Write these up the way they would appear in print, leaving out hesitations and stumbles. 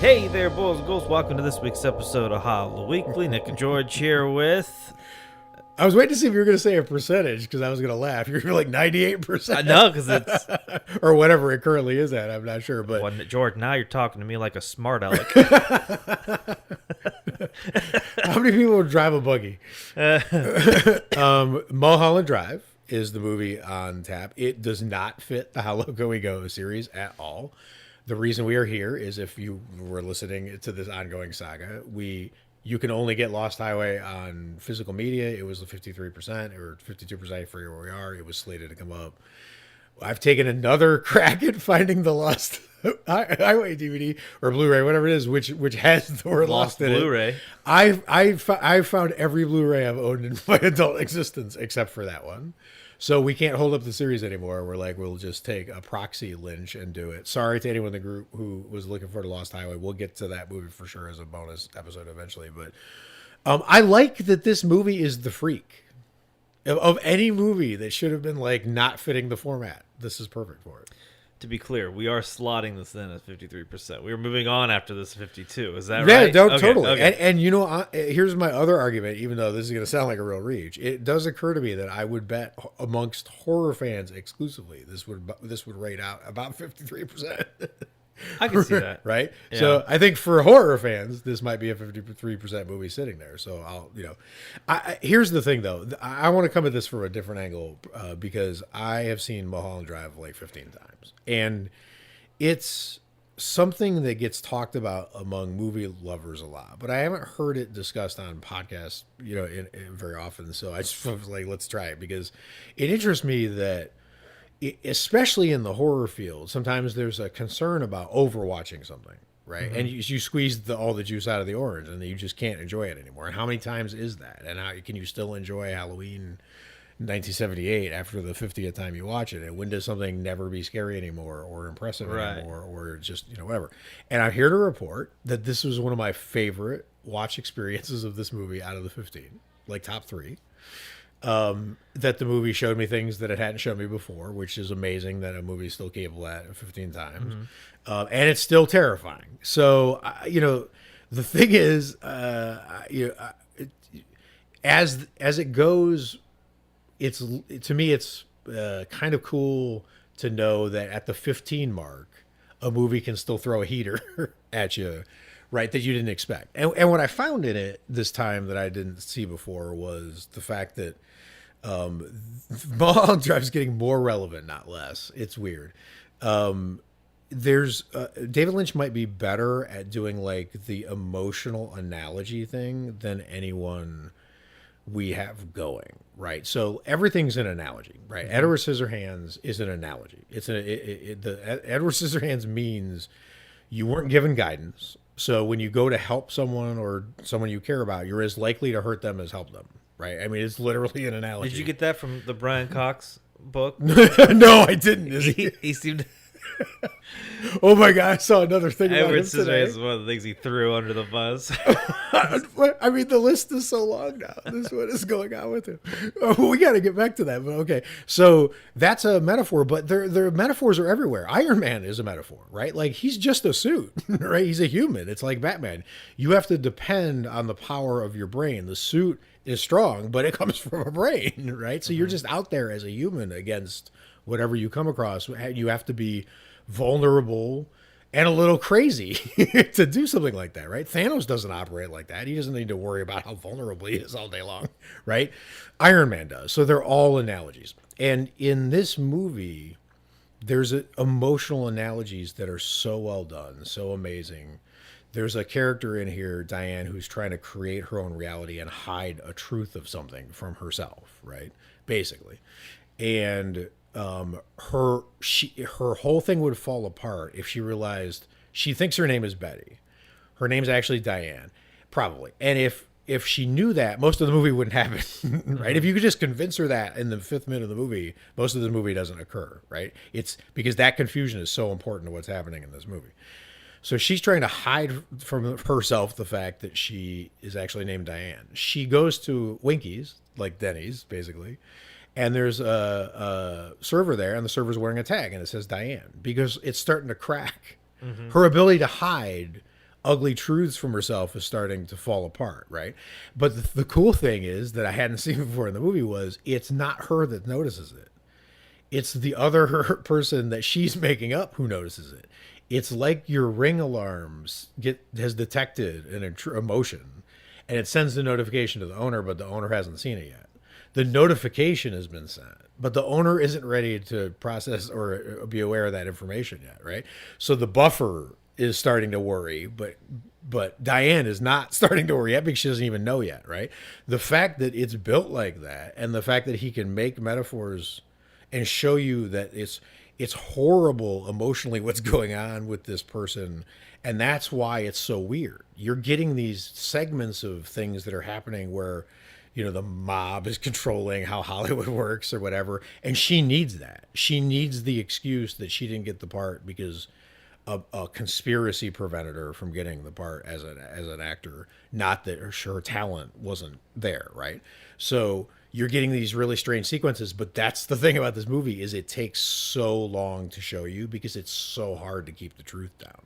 Hey there, boys and girls. Welcome to this week's episode of Hollow Weekly. Nick and George here with... I was waiting to see if you were going to say a percentage because I was going to laugh. You're like 98%. No, because it's... or whatever it currently is at. I'm not sure. But Well, George, now you're talking to me like a smart aleck. How many people would drive a buggy? Mulholland Drive is the movie on tap. It does not fit the How Low Can We Go series at all. The reason we are here is if you were listening to this ongoing saga, you can only get Lost Highway on physical media. It was the 53% or 52%. I forget where we are. It was slated to come up. I've taken another crack at finding the Lost Highway DVD or Blu-ray, whatever it is, which has the word Lost in Blu-ray. it. I've found every Blu-ray I've owned in my adult existence except for that one. So we can't hold up the series anymore. We're like, we'll just take a proxy Lynch and do it. Sorry to anyone in the group who was looking for the Lost Highway. We'll get to that movie for sure as a bonus episode eventually. But I like that this movie is the freak of any movie that should have been like not fitting the format. This is perfect for it. To be clear, we are slotting this in at 53%. We are moving on after this 52. Is that Yeah, right? totally. Okay. And you know, here's my other argument, even though this is going to sound like a real reach. It does occur to me that I would bet amongst horror fans exclusively, this would rate out about 53%. I can see that. Right? Yeah. So I think for horror fans, this might be a 53% movie sitting there. So here's the thing though. I want to come at this from a different angle because I have seen Mulholland Drive like 15 times. And it's something that gets talked about among movie lovers a lot, but I haven't heard it discussed on podcasts, in very often. So I just was like, let's try it because it interests me that especially in the horror field, sometimes there's a concern about overwatching something, right? Mm-hmm. And you squeeze all the juice out of the orange, and you just can't enjoy it anymore. And how many times is that? And how can you still enjoy Halloween 1978 after the 50th time you watch it? And when does something never be scary anymore, or impressive anymore, or just whatever? And I'm here to report that this was one of my favorite watch experiences of this movie out of the 15, like top 3. That the movie showed me things that it hadn't shown me before, which is amazing that a movie is still capable of that 15 times. Mm-hmm. And it's still terrifying. So, the thing is, as it goes, to me, it's kind of cool to know that at the 15 mark, a movie can still throw a heater at you, right, that you didn't expect. And what I found in it this time that I didn't see before was the fact that Mulholland Drive is getting more relevant, not less. It's weird. There's David Lynch might be better at doing like the emotional analogy thing than anyone we have going, right? So everything's an analogy, right? Mm-hmm. Edward Scissorhands is an analogy. Edward Scissorhands means you weren't given guidance. So when you go to help someone or someone you care about, you're as likely to hurt them as help them, right? I mean, it's literally an analogy. Did you get that from the Brian Cox book? No, I didn't. He seemed... Oh my God, I saw another thing about Edward him today. Scissorhands is one of the things he threw under the bus. I mean, the list is so long now. This is what is going on with him. Oh, we got to get back to that, but okay. So that's a metaphor, but their metaphors are everywhere. Iron Man is a metaphor, right? Like he's just a suit, right? He's a human. It's like Batman. You have to depend on the power of your brain. The suit is strong, but it comes from a brain, right? So you're just out there as a human against whatever you come across. You have to be vulnerable and a little crazy to do something like that, right? Thanos doesn't operate like that. He doesn't need to worry about how vulnerable he is all day long, right? Iron Man does. So they're all analogies. And in this movie, there's emotional analogies that are so well done, so amazing. There's a character in here, Diane, who's trying to create her own reality and hide a truth of something from herself, right? Basically. And her whole thing would fall apart if she realized she thinks her name is Betty. Her name's actually Diane, probably. And if she knew that, most of the movie wouldn't happen, right? If you could just convince her that in the 5th minute of the movie, most of the movie doesn't occur, right? It's because that confusion is so important to what's happening in this movie. So she's trying to hide from herself the fact that she is actually named Diane. She goes to Winkies, like Denny's, basically, and there's a server there, and the server's wearing a tag, and it says Diane, because it's starting to crack. Mm-hmm. Her ability to hide ugly truths from herself is starting to fall apart, right? But the cool thing is that I hadn't seen before in the movie was it's not her that notices it. It's the other person that she's making up who notices it. It's like your Ring alarms has detected an emotion, and it sends the notification to the owner, but the owner hasn't seen it yet. The notification has been sent, but the owner isn't ready to process or be aware of that information yet, right? So the buffer is starting to worry, but Diane is not starting to worry yet because she doesn't even know yet, right? The fact that it's built like that, and the fact that he can make metaphors and show you that it's horrible emotionally what's going on with this person, and that's why it's so weird. You're getting these segments of things that are happening where, you know, the mob is controlling how Hollywood works or whatever, and she needs that. She needs the excuse that she didn't get the part because a conspiracy prevented her from getting the part as an actor, not that her talent wasn't there, right? So you're getting these really strange sequences, but that's the thing about this movie is it takes so long to show you because it's so hard to keep the truth down,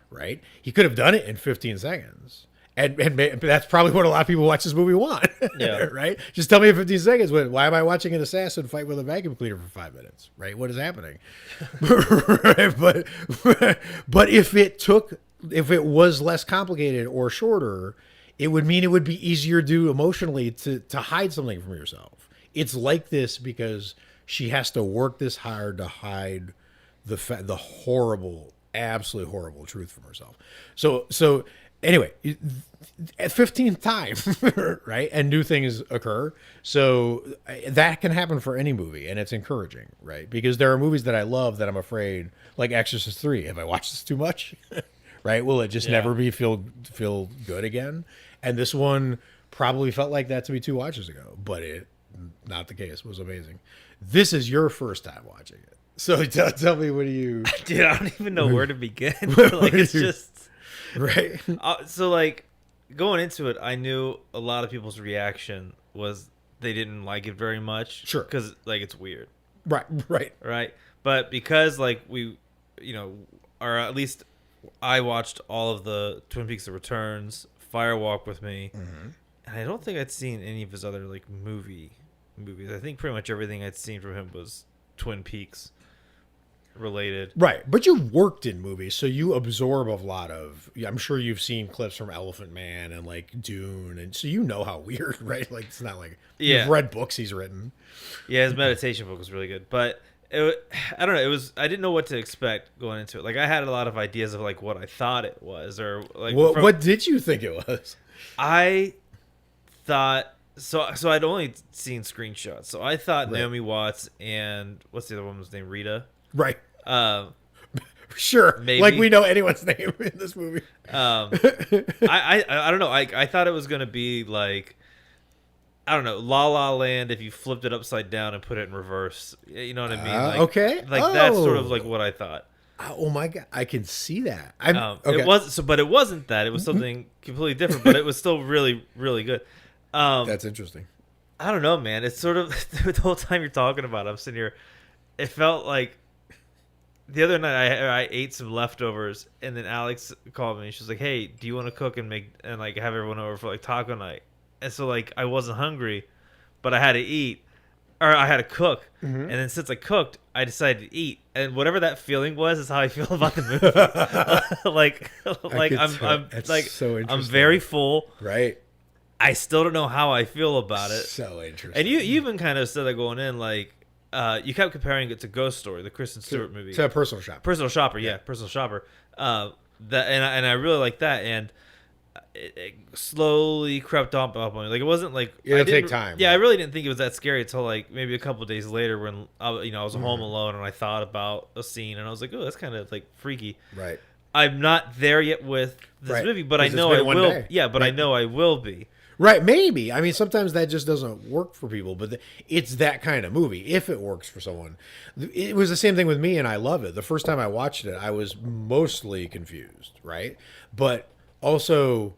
right? He could have done it in 15 seconds. And that's probably what a lot of people watch this movie want, yeah. Right? Just tell me in 15 seconds, why am I watching an assassin fight with a vacuum cleaner for 5 minutes, right? What is happening? Right? But if it was less complicated or shorter, it would mean it would be easier to do emotionally to hide something from yourself. It's like this because she has to work this hard to hide the horrible, absolutely horrible truth from herself. So anyway, at 15th time, right? And new things occur. So that can happen for any movie, and it's encouraging, right? Because there are movies that I love that I'm afraid, like Exorcist 3. Have I watched this too much? Right? Will it just never feel good again? And this one probably felt like that to me 2 watches ago, but not the case. It was amazing. This is your first time watching it. So tell me, what do you... Dude, I don't even know where to begin. Like, it's just... Right. So, like, going into it, I knew a lot of people's reaction was they didn't like it very much. Sure. Because, like, it's weird. Right. But because, like, we, you know, or at least I watched all of the Twin Peaks: The Returns, Fire Walk with Me, and I don't think I'd seen any of his other, like, movies. I think pretty much everything I'd seen from him was Twin Peaks related. Right. But you worked in movies, so you absorb a lot of... I'm sure you've seen clips from Elephant Man and, like, Dune, and so you know how weird, right? Like, it's not like... You've read books he's written. Yeah, his meditation book was really good. But, I don't know, I didn't know what to expect going into it. Like, I had a lot of ideas of, like, what I thought it was, or, like... What did you think it was? I thought... So I'd only seen screenshots. So I thought Naomi Watts and... What's the other woman's name? Rita? Right. Sure. Maybe. Like we know anyone's name in this movie. I don't know. I thought it was going to be like, I don't know, La La Land if you flipped it upside down and put it in reverse. You know what I mean? Like, okay. Like that's sort of like what I thought. Oh my God. I can see that. Okay. But it wasn't that. It was something completely different, but it was still really, really good. That's interesting. I don't know, man. It's sort of the whole time you're talking about it, I'm sitting here. It felt like the other night I ate some leftovers, and then Alex called me. She was like, "Hey, do you want to cook and like have everyone over for like taco night?" And so like I wasn't hungry, but I had to eat, or I had to cook. And then since I cooked, I decided to eat. And whatever that feeling was is how I feel about the movie. I'm so interesting. I'm very full. Right. I still don't know how I feel about it. So interesting. And you even kind of said that going in, like. You kept comparing it to Ghost Story, the Kristen Stewart movie. To Personal Shopper. Personal Shopper, yeah, Personal Shopper. And I really like that, and it slowly crept up on me. Like it wasn't like it'll take time. Yeah, right? I really didn't think it was that scary until like maybe a couple of days later when I was home alone and I thought about a scene and I was like, oh, that's kind of like freaky. Right. I'm not there yet with this movie, but I know I will. Day. Yeah, but I know I will be. Right, maybe. I mean, sometimes that just doesn't work for people, but it's that kind of movie, if it works for someone. It was the same thing with me, and I love it. The first time I watched it, I was mostly confused, right? But also,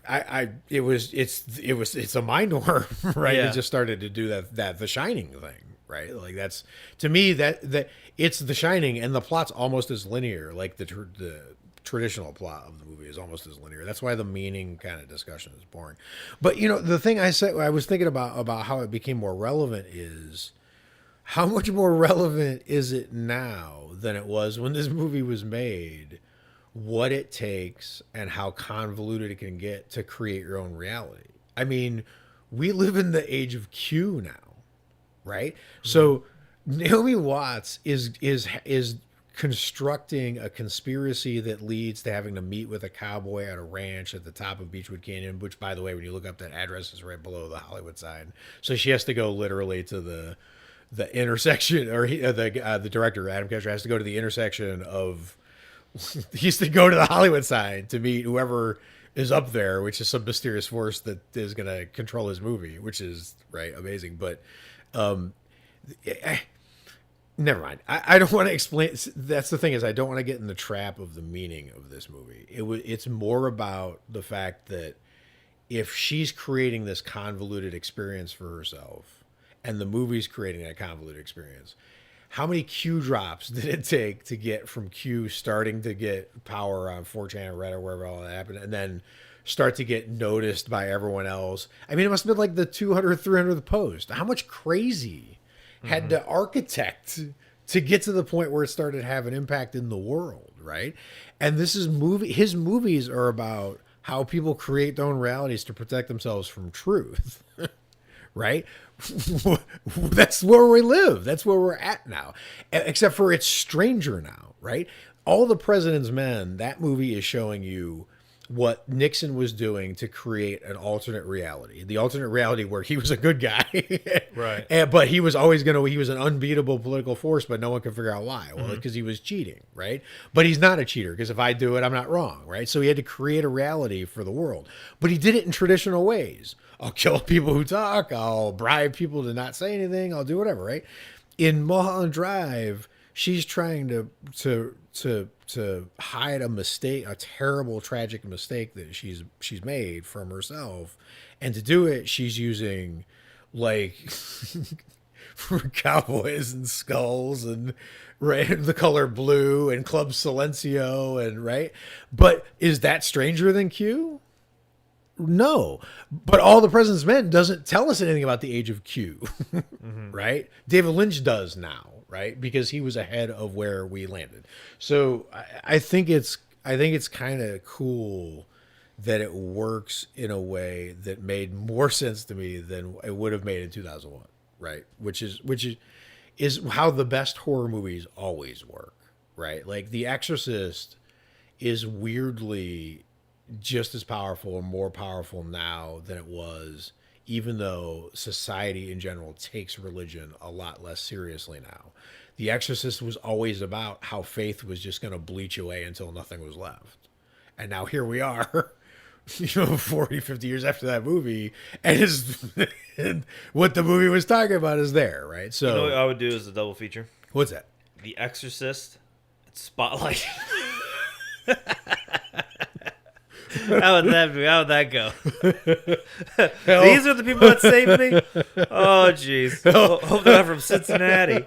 it's a mind worm, right? Yeah. It just started to do that The Shining thing, right? Like that's, to me, that it's The Shining, and the plot's almost as linear, like the traditional plot of the movie is almost as linear. That's why the meaning kind of discussion is boring. But you know, the thing I was thinking about how it became more relevant is how much more relevant is it now than it was when this movie was made? What it takes and how convoluted it can get to create your own reality. I mean, we live in the age of Q now, right? Mm-hmm. So Naomi Watts is constructing a conspiracy that leads to having to meet with a cowboy at a ranch at the top of Beechwood Canyon, which, by the way, when you look up that address, is right below the Hollywood sign. So she has to go literally to the intersection, or the director, Adam Kesher, has to go to the intersection of he used to go to the Hollywood sign to meet whoever is up there, which is some mysterious force that is going to control his movie, which is amazing. But never mind. I don't want to explain. That's the thing, is I don't want to get in the trap of the meaning of this movie. It's more about the fact that if she's creating this convoluted experience for herself, and the movie's creating that convoluted experience, how many Q drops did it take to get from Q starting to get power on 4chan or Reddit or wherever all that happened, and then start to get noticed by everyone else? I mean, it must have been like the 200th, 300th post. How much crazy had to architect to get to the point where it started to have an impact in the world, right? And his movies are about how people create their own realities to protect themselves from truth. Right? That's where we live. That's where we're at now. Except for it's stranger now, right? All the President's Men, that movie is showing you what Nixon was doing to create an alternate reality. The alternate reality where he was a good guy. Right. But he was always he was an unbeatable political force, but no one could figure out why. Well, because he was cheating, right? But he's not a cheater, because if I do it, I'm not wrong, right? So he had to create a reality for the world. But he did it in traditional ways. I'll kill people who talk. I'll bribe people to not say anything. I'll do whatever, right? In Mulholland Drive, she's trying to hide a mistake, a terrible, tragic mistake that she's made from herself, and to do it, she's using like cowboys and skulls and the color blue and Club Silencio and right. But is that stranger than Q? No, but All the President's Men doesn't tell us anything about the age of Q, right? David Lynch does now, right? Because he was ahead of where we landed. So I think it's kind of cool that it works in a way that made more sense to me than it would have made in 2001, right? Which is how the best horror movies always work, right? Like The Exorcist is weirdly just as powerful or more powerful now than it was, even though society in general takes religion a lot less seriously now. The Exorcist was always about how faith was just going to bleach away until nothing was left. And now here we are, 40, 50 years after that movie, and what the movie was talking about is there, right? So, you know what I would do as a double feature? What's that? The Exorcist and Spotlight. How would that go? These are the people that saved me? Oh, jeez. Hope they're not from Cincinnati.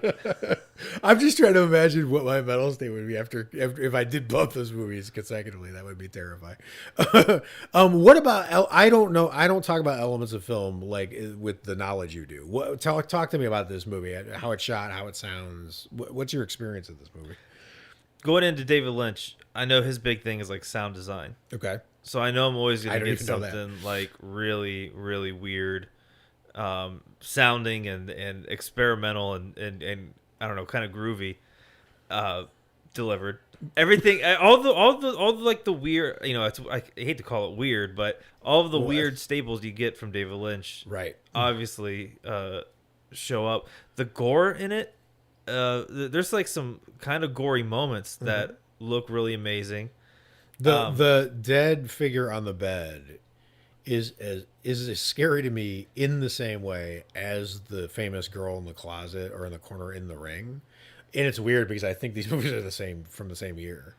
I'm just trying to imagine what my mental state would be after if I did both those movies consecutively. That would be terrifying. What about, I don't know. I don't talk about elements of film like with the knowledge you do. Talk to me about this movie, how it's shot, how it sounds. What's your experience of this movie? Going into David Lynch, I know his big thing is like sound design. Okay. So I know I'm always going to get something like really, really weird sounding and experimental and I don't know, kind of groovy delivered. Everything, all the like the weird, I hate to call it weird, but all of the weird staples you get from David Lynch, right? Obviously, show up. The gore in it, there's like some kind of gory moments that look really amazing. The dead figure on the bed is as scary to me in the same way as the famous girl in the closet or in the corner in The Ring. And it's weird because I think these movies are from the same year.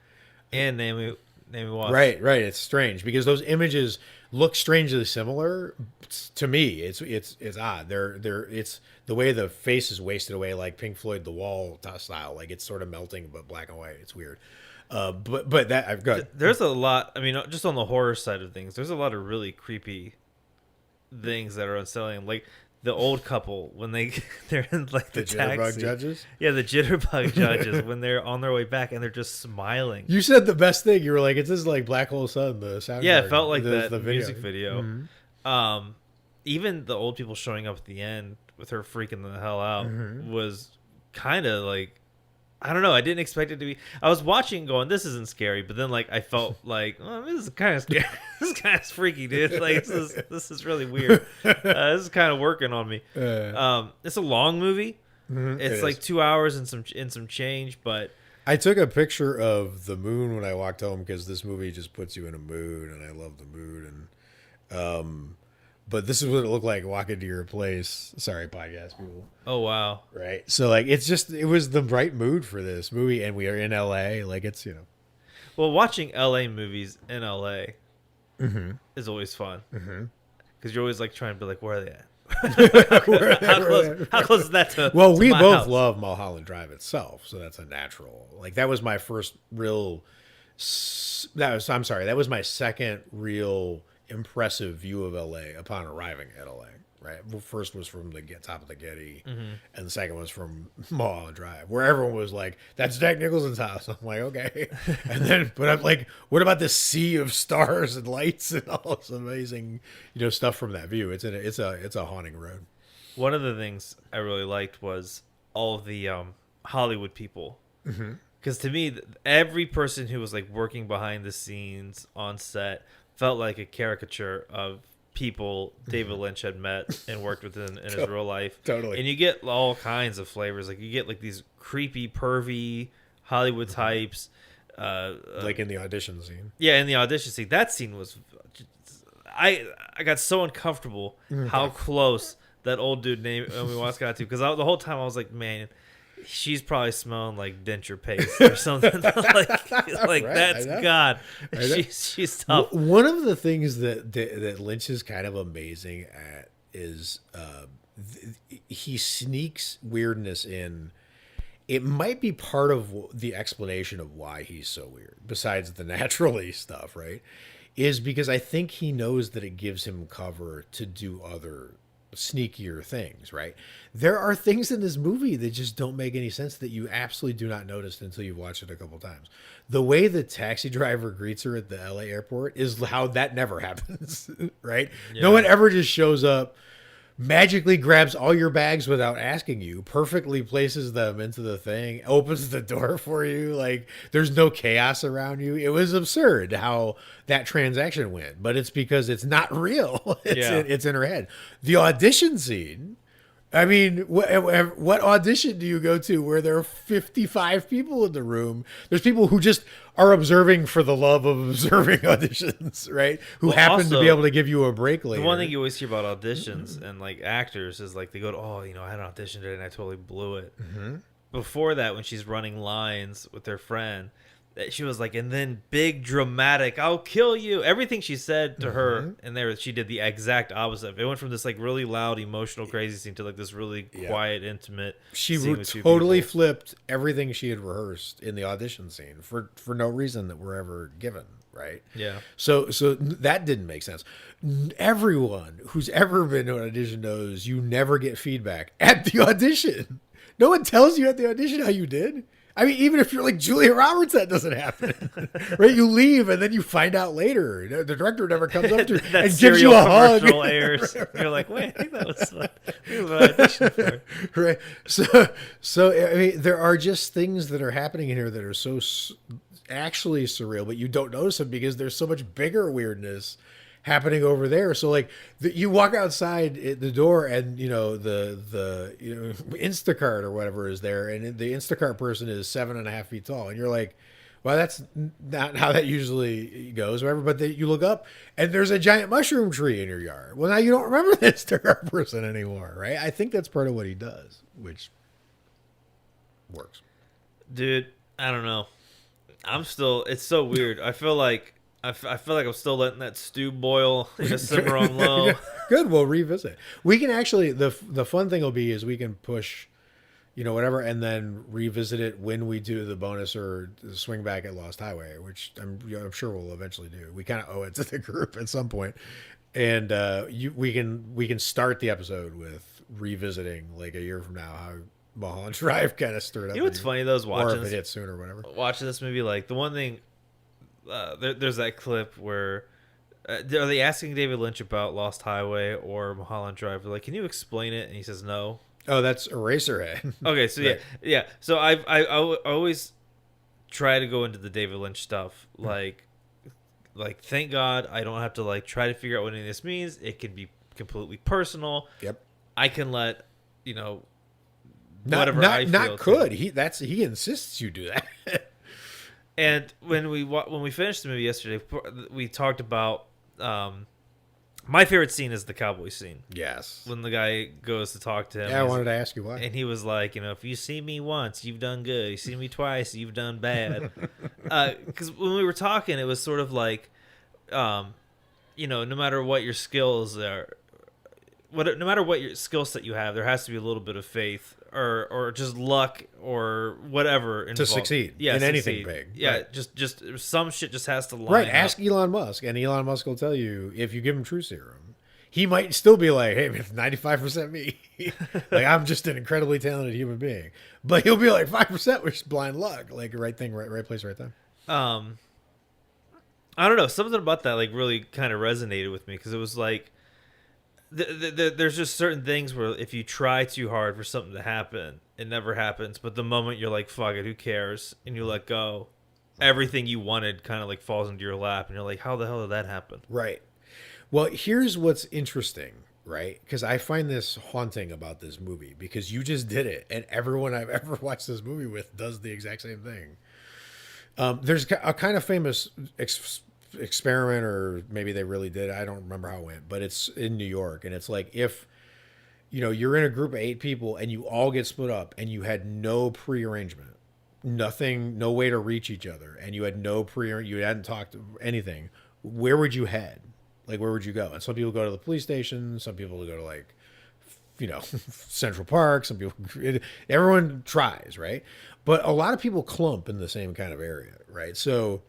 And Naomi Watts. Right. It's strange because those images look strangely similar to me. It's odd. It's the way the face is wasted away, like Pink Floyd The Wall style. Like it's sort of melting, but black and white. It's weird. But that I've got. There's a lot. I mean, just on the horror side of things, there's a lot of really creepy things that are unsettling. Like the old couple when they're in like the jitterbug taxi. judges. Yeah, the jitterbug judges when they're on their way back and they're just smiling. You said the best thing. You were like, "It's just like Black Hole Sun." The sound. Yeah, it felt like that the music video. Mm-hmm. Even the old people showing up at the end with her freaking the hell out was kind of like, I don't know. I didn't expect it to be. I was watching, going, "This isn't scary," but then like I felt like, "Oh, this is kind of scary. This is kind of freaky, dude. Like this is really weird. This is kind of working on me." It's a long movie. It's like 2 hours and some change, but I took a picture of the moon when I walked home because this movie just puts you in a mood, and I love the mood. And but this is what it looked like walking to your place. Sorry, podcast people. oh wow, Right. So like it was the right mood for this movie, and we are in LA. Like it's well, watching LA movies in LA is always fun because you're always like trying to be like, where are they at? How close is that to? Well, to we my both house? love Mulholland Drive itself, so that's a natural. Like that was my first real. That was my second real impressive view of LA upon arriving at LA. Right. Well, first was from the top of the Getty, and the second was from Mulholland Drive, where everyone was like, "That's Jack Nicholson's house." I'm like, "Okay," and then, but I'm like, "What about this sea of stars and lights and all this amazing, stuff from that view?" It's a haunting road. One of the things I really liked was all of the Hollywood people. Because to me, every person who was like working behind the scenes on set felt like a caricature of people David Lynch had met and worked with in his real life. Totally. And you get all kinds of flavors. Like you get like these creepy, pervy Hollywood types. Like in the audition scene. Yeah, in the audition scene. That scene was... I got so uncomfortable how close that old dude named Naomi Watts got to. Because the whole time I was like, man... She's probably smelling like denture paste or something. like Right, that's God. She's tough. One of the things that Lynch is kind of amazing at is he sneaks weirdness in. It might be part of the explanation of why he's so weird, besides the naturally stuff, right? Is because I think he knows that it gives him cover to do other sneakier things, right? There are things in this movie that just don't make any sense that you absolutely do not notice until you've watched it a couple times. The way the taxi driver greets her at the LA airport is how that never happens, right? Yeah. No one ever just shows up, magically grabs all your bags without asking you, perfectly places them into the thing, opens the door for you. Like there's no chaos around you. It was absurd how that transaction went, but it's because it's not real. It's in her head. The audition scene. I mean, what audition do you go to where there are 55 people in the room? There's people who just are observing for the love of observing auditions, right? Who happen to be able to give you a break later. The one thing you always hear about auditions and like actors is like they go, "Oh, I had an audition today and I totally blew it." Before that, when she's running lines with her friend, she was like, and then big dramatic, "I'll kill you." Everything she said to her, and there she did the exact opposite. It went from this like really loud, emotional, crazy scene to like this really quiet, intimate. She scene with two totally people. flipped everything she had rehearsed in the audition scene for no reason that we're ever given, right? Yeah. So that didn't make sense. Everyone who's ever been to an audition knows you never get feedback at the audition. No one tells you at the audition how you did. I mean, even if you're like Julia Roberts, that doesn't happen, right? You leave and then you find out later. The director never comes up to you and gives you a hug. Airs. You're like, wait, I think that was what I auditioned for. Right. So I mean, there are just things that are happening in here that are so actually surreal, but you don't notice them because there's so much bigger weirdness happening over there. So like you walk outside at the door and the Instacart or whatever is there, and the Instacart person is 7.5 feet tall, and you're like, well, that's not how that usually goes, whatever. But you look up and there's a giant mushroom tree in your yard. Well, now you don't remember the Instacart person anymore, right? I think that's part of what he does, which works. Dude, I don't know. It's so weird. I feel like I'm still letting that stew boil, simmer on low. Good, we'll revisit. We can actually the fun thing will be is we can push whatever, and then revisit it when we do the bonus or the swing back at Lost Highway, which I'm sure we'll eventually do. We kind of owe it to the group at some point, and we can start the episode with revisiting like a year from now how Mulholland Drive kind of stirred up. You know what's funny though is or if it hits soon or whatever. Watching this movie, like the one thing, there's that clip where. Are they asking David Lynch about Lost Highway or Mulholland Drive? They're like, can you explain it? And he says no. Oh, that's Eraserhead. Okay, so Right. yeah. So I always try to go into the David Lynch stuff, like thank God I don't have to like try to figure out what any of this means. It can be completely personal. Yep. I can let whatever I feel. Not could he insists you do that. And when we finished the movie yesterday, we talked about my favorite scene is the cowboy scene. Yes. When the guy goes to talk to him. Yeah, I wanted to ask you why. And he was like, if you see me once, you've done good. You see me twice, you've done bad. Because when we were talking, it was sort of like, no matter what your skills are, no matter what your skill set you have, there has to be a little bit of faith or just luck or whatever involved. To succeed in anything big. Yeah, right. just some shit just has to line Right, up. ask Elon Musk, and Elon Musk will tell you if you give him true serum, he might still be like, hey, it's 95% me. Like, I'm just an incredibly talented human being. But he'll be like 5% which is blind luck. Like, right thing, right place, right time. I don't know. Something about that like really kind of resonated with me because it was like, there's just certain things where if you try too hard for something to happen, it never happens. But the moment you're like, fuck it, who cares? And you let go, everything you wanted kind of like falls into your lap. And you're like, how the hell did that happen? Right. Well, here's what's interesting, right? Because I find this haunting about this movie because you just did it. And everyone I've ever watched this movie with does the exact same thing. There's a kind of famous experiment, or maybe they really did. I don't remember how it went, but it's in New York, and it's like if you're in a group of 8 people and you all get split up and you had no prearrangement, nothing, no way to reach each other, and you had you hadn't talked anything, where would you head? Like, where would you go? And some people go to the police station, some people go to like Central Park, some people, everyone tries, right? But a lot of people clump in the same kind of area, right? So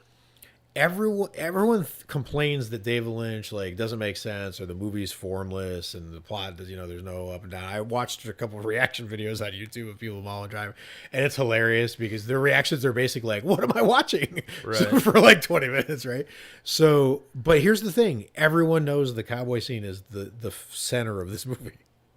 everyone complains that David Lynch like doesn't make sense, or the movie's formless and the plot does, there's no up and down. I watched a couple of reaction videos on YouTube of people in Mulholland Drive, and it's hilarious because their reactions are basically like, what am I watching? Right. For like 20 minutes, right? So, but here's the thing. Everyone knows the cowboy scene is the center of this movie.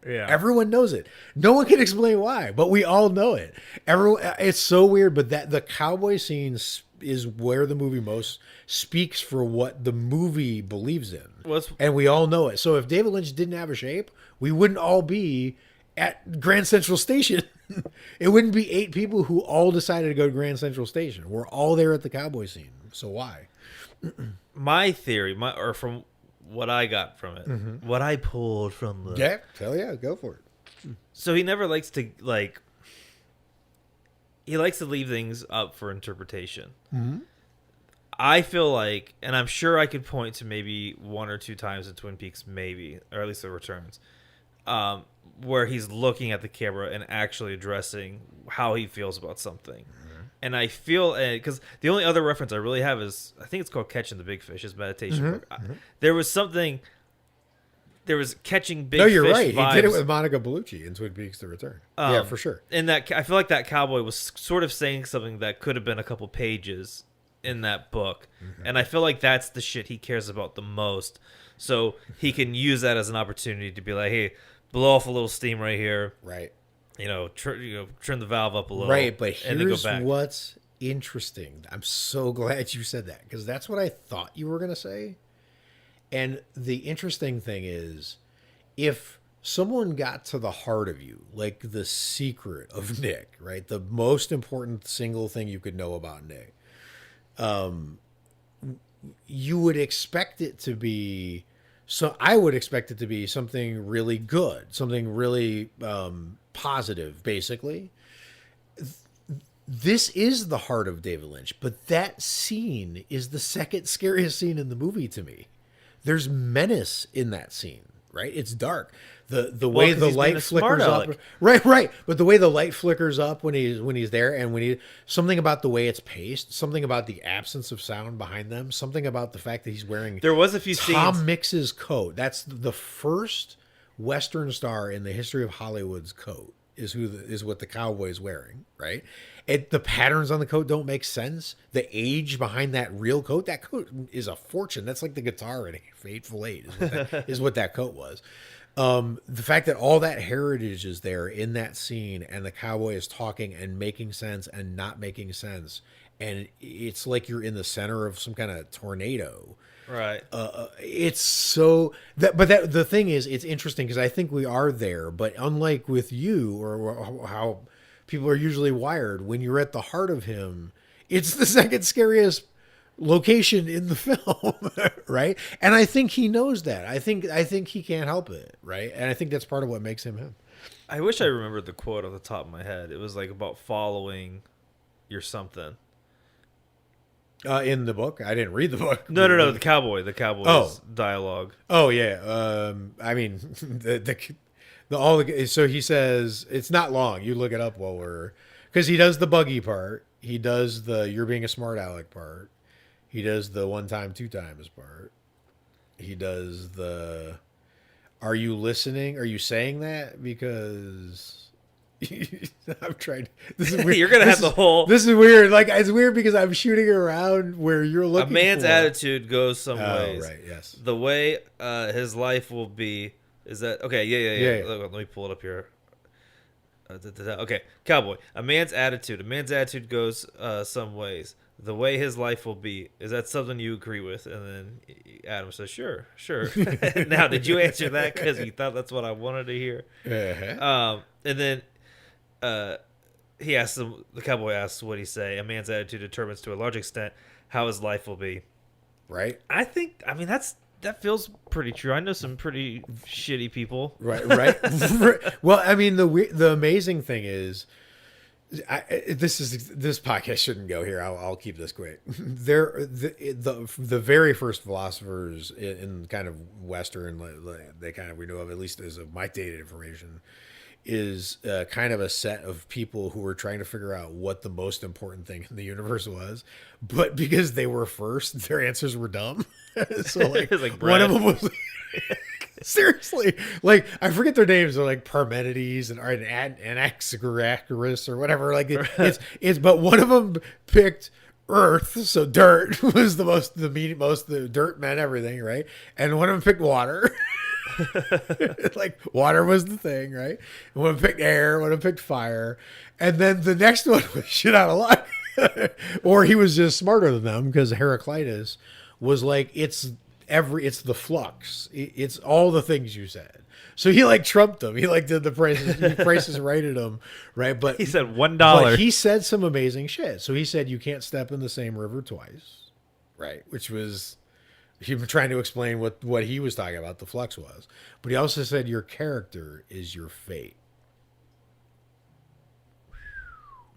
Yeah. Everyone knows it. No one can explain why, but we all know it. It's so weird, but that the cowboy scene is where the movie most speaks for what the movie believes in. And we all know it. So if David Lynch didn't have a shape, we wouldn't all be at Grand Central Station. It wouldn't be 8 people who all decided to go to Grand Central Station. We're all there at the cowboy scene. So why? My theory, from what I got from it, what I pulled from the... Yeah, hell yeah, go for it. So he never likes to, like... He likes to leave things up for interpretation. Mm-hmm. I feel like, and I'm sure I could point to maybe 1 or 2 times in Twin Peaks, maybe, or at least the Returns, where he's looking at the camera and actually addressing how he feels about something. Mm-hmm. And I feel, because the only other reference I really have is, I think it's called Catching the Big Fish, his meditation book. Mm-hmm. There was Catching Big Fish. No, you're right. Vibes. He did it with Monica Bellucci in Twin Peaks: The Return. Yeah, for sure. And that, I feel like that cowboy was sort of saying something that could have been a couple pages in that book. Mm-hmm. And I feel like that's the shit he cares about the most. So he can use that as an opportunity to be like, hey, blow off a little steam right here. Right. Turn the valve up a little. Right, but here's and then go back. What's interesting. I'm so glad you said that, because that's what I thought you were going to say. And the interesting thing is, if someone got to the heart of you, like the secret of Nick, right? The most important single thing you could know about Nick, you would expect it to be... So I would expect it to be something really good, something really positive, basically. This is the heart of David Lynch, but that scene is the second scariest scene in the movie to me. There's menace in that scene, right? It's dark. The Well, way 'cause the he's being light a smart flickers up, aleck. right. But the way the light flickers up when he's there, and when he something about the way it's paced, something about the absence of sound behind them, something about the fact that he's wearing There was a few Tom scenes. Mix's coat. That's the first Western star in the history of Hollywood's coat is what the cowboy's wearing, right? The patterns on the coat don't make sense. The age behind that real coat, that coat is a fortune. That's like the guitar in Fateful Eight is what that coat was. The fact that all that heritage is there in that scene, and the cowboy is talking and making sense and not making sense, and it's like you're in the center of some kind of tornado. Right. It's so that the thing is, it's interesting because I think we are there, but unlike with you or how people are usually wired, when you're at the heart of him, it's the second scariest location in the film, right? And I think he knows that. I think he can't help it, right? And I think that's part of what makes him him. I wish I remembered the quote off the top of my head. It was like about following your something. In the book, I didn't read the book. No. The cowboy's dialogue. Oh yeah. I mean, so he says it's not long. You look it up because he does the buggy part. He does the you're being a smart aleck part. He does the one time, two times part. He does the are you listening? Are you saying that? Because I'm trying. This is weird. You're gonna have the whole. This is weird. Like it's weird because I'm shooting around where you're looking. A man's for. attitude goes some ways. Right. Yes. The way his life will be is that okay? Yeah. Let me pull it up here. Okay, cowboy. A man's attitude goes some ways. The way his life will be is that something you agree with? And then Adam says, "Sure." Now, did you answer that because you thought that's what I wanted to hear? Uh-huh. And then. The cowboy asks what he say. A man's attitude determines to a large extent how his life will be. Right. That feels pretty true. I know some pretty shitty people. Right. Well, I mean, the amazing thing is, this podcast shouldn't go here. I'll keep this quick. The very first philosophers in kind of Western, they kind of we know of, at least as of my dated information, is kind of a set of people who were trying to figure out what the most important thing in the universe was, but because they were first, their answers were dumb. So like, one of them was seriously, like I forget their names. They're like Parmenides and Anaxagoras or whatever. Like it's but one of them picked Earth, so dirt was the dirt meant everything, right? And one of them picked water. Like water was the thing, right? And one picked air, one picked fire, and then the next one was shit out of luck, or he was just smarter than them because Heraclitus was like, it's the flux, it's all the things you said. So he like trumped them. He like did the prices right at him, right? But he said $1. But he said some amazing shit. So he said you can't step in the same river twice, right? Which was. He was trying to explain what he was talking about, the flux was. But he also said your character is your fate.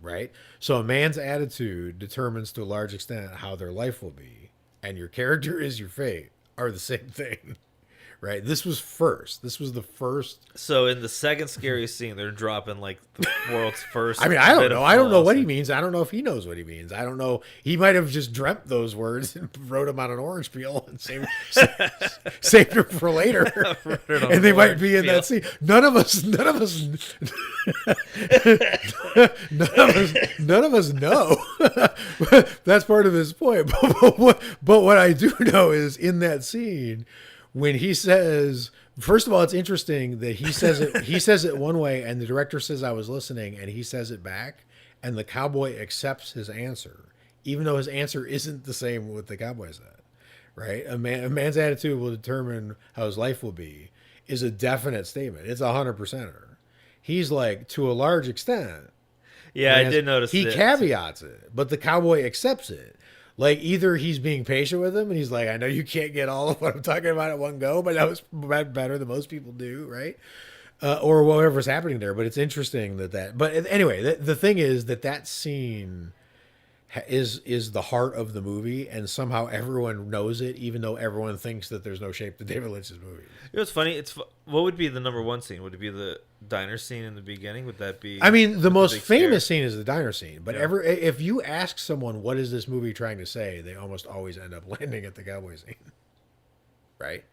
Right? So a man's attitude determines to a large extent how their life will be. And your character is your fate are the same thing. Right? This was the first. So in the second scariest scene, they're dropping like the world's first. I mean, I don't know. I don't know what he means. I don't know if he knows what he means. I don't know. He might have just dreamt those words and wrote them on an orange peel and saved them for later. And they might be in that scene. None of us know. That's part of his point. But what I do know is in that scene. When he says, first of all, it's interesting that he says it one way and the director says I was listening and he says it back and the cowboy accepts his answer, even though his answer isn't the same with what the cowboy said, right? A man's attitude will determine how his life will be is a definite statement. It's 100%er. He's like, to a large extent. Yeah, I did notice he caveats it, but the cowboy accepts it. Like, either he's being patient with him and he's like, I know you can't get all of what I'm talking about at one go, but that was better than most people do, right? Or whatever's happening there. But it's interesting but anyway, the thing is that scene is the heart of the movie, and somehow everyone knows it, even though everyone thinks that there's no shape to David Lynch's movie. You know what's funny? What would be the number one scene? Would it be the diner scene in the beginning? Would that be? I mean, the most big famous scare? scene is the diner scene. But Yeah. if you ask someone what is this movie trying to say, they almost always end up landing at the cowboy scene, right?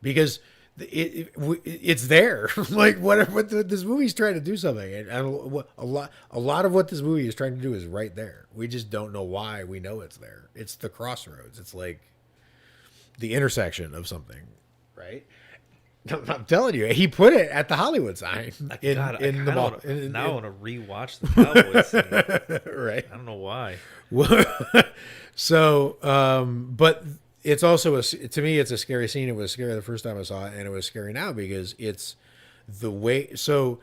Because it's there. Like this movie's trying to do something, and a lot of what this movie is trying to do is right there. We just don't know why we know it's there. It's the crossroads. It's like the intersection of something, right? I'm telling you, he put it at the Hollywood sign God, in the mall. Now I want to rewatch the Cowboy scene. Right. I don't know why. So, but it's also to me, it's a scary scene. It was scary the first time I saw it, and it was scary now because it's the way. So,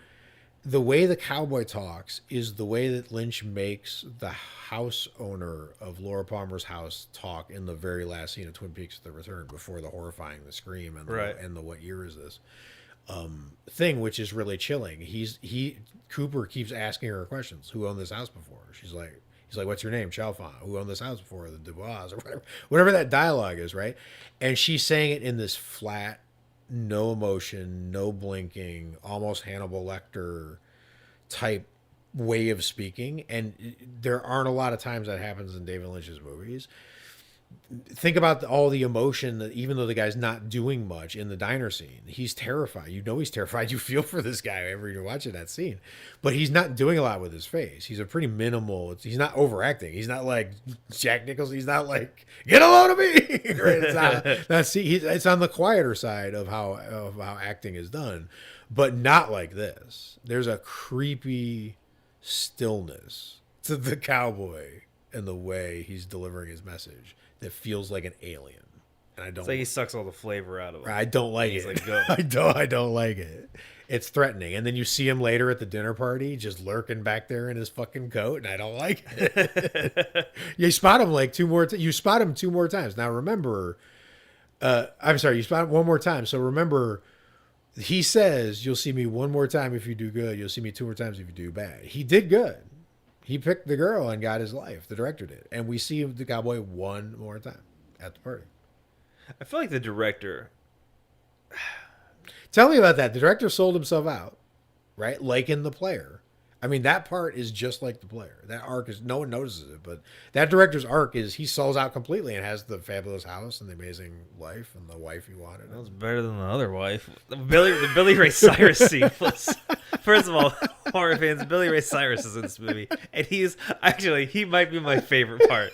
the way the cowboy talks is the way that Lynch makes the house owner of Laura Palmer's house talk in the very last scene of Twin Peaks: The Return, before the horrifying, the scream, and Right. and the what year is this thing, which is really chilling. Cooper keeps asking her questions. Who owned this house before? He's like, what's your name? Chalfont. Who owned this house before? The Dubois, or whatever that dialogue is, right? And she's saying it in this flat, no emotion, no blinking, almost Hannibal Lecter type way of speaking. And there aren't a lot of times that happens in David Lynch's movies. Think about all the emotion that, even though the guy's not doing much in the diner scene, he's terrified. You know he's terrified. You feel for this guy whenever you're watching that scene, but he's not doing a lot with his face. He's a pretty minimal. He's not overacting. He's not like Jack Nicholson. He's not like, get a load of me. Right? It's on the quieter side of how acting is done, but not like this. There's a creepy stillness to the cowboy and the way he's delivering his message that feels like an alien, and I don't. It's like he sucks all the flavor out of it. I don't like He's it. like, go. I don't like it. It's threatening, and then you see him later at the dinner party, just lurking back there in his fucking coat, and I don't like it. You spot him like two more. You spot him two more times. Now remember, I'm sorry, you spot him one more time. So remember, he says, "You'll see me one more time if you do good. You'll see me two more times if you do bad." He did good. He picked the girl and got his life. The director did. And we see the cowboy one more time at the party. I feel like the director. Tell me about that. The director sold himself out, right? Like in The Player. I mean, that part is just like The Player. That arc is, no one notices it, but that director's arc is he sells out completely and has the fabulous house and the amazing life and the wife he wanted. That was better than the other wife. The Billy Ray Cyrus scene was. First of all, horror fans, Billy Ray Cyrus is in this movie, and he might be my favorite part.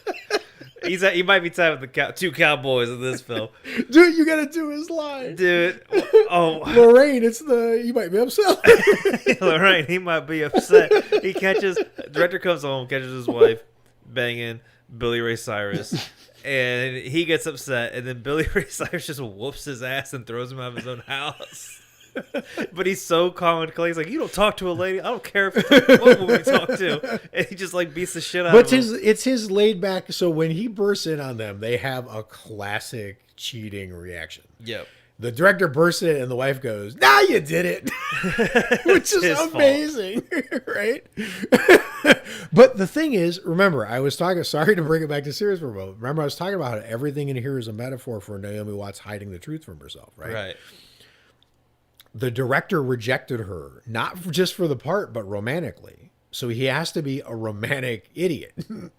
He might be tied with the two cowboys in this film. Dude, you gotta do his line. Dude, oh, Lorraine, you might be upset. Lorraine, he might be upset. Director comes home, catches his wife banging Billy Ray Cyrus, and he gets upset, and then Billy Ray Cyrus just whoops his ass and throws him out of his own house. But he's so calm and collected. He's like, you don't talk to a lady. I don't care what woman you talk to. And he just like beats the shit out of him. It's his laid back. So when he bursts in on them, they have a classic cheating reaction. Yep. The director bursts in and the wife goes, "Nah, you did it," which is amazing, right? But the thing is, remember, I was talking. Sorry to bring it back to serious for a moment. Remember, I was talking about how everything in here is a metaphor for Naomi Watts hiding the truth from herself, right? Right. The director rejected her, not just for the part, but romantically. So he has to be a romantic idiot,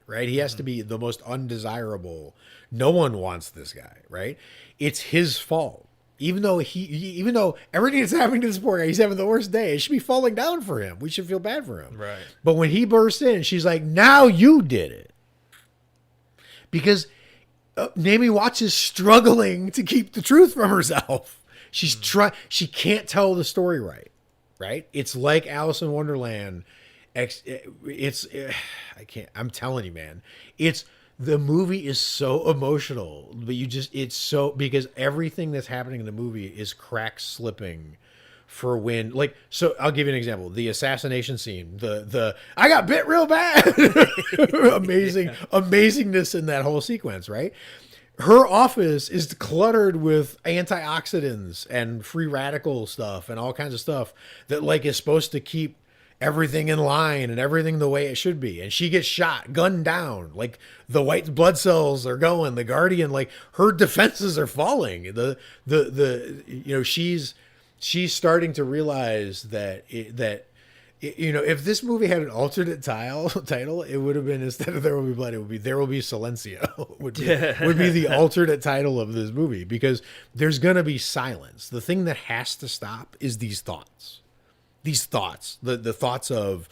right? He has to be the most undesirable. No one wants this guy, right? It's his fault. Even though everything that's happening to this poor guy, he's having the worst day. It should be falling down for him. We should feel bad for him. Right. But when he bursts in, she's like, "Now you did it." Because Naomi Watts is struggling to keep the truth from herself. She can't tell the story right? It's like Alice in Wonderland. I can't. I'm telling you, man. The movie is so emotional, but because everything that's happening in the movie is crack slipping for when, like, so I'll give you an example. The assassination scene, the I got bit real bad, amazingness in that whole sequence, right? Her office is cluttered with antioxidants and free radical stuff and all kinds of stuff that like is supposed to keep everything in line and everything the way it should be. And she gets shot, gunned down. Like the white blood cells are going. The Guardian, like her defenses are falling. She's starting to realize that if this movie had an alternate title, it would have been, instead of There Will Be Blood, it would be There Will Be Silencio. would be the alternate title of this movie, because there's going to be silence. The thing that has to stop is these thoughts. The thoughts of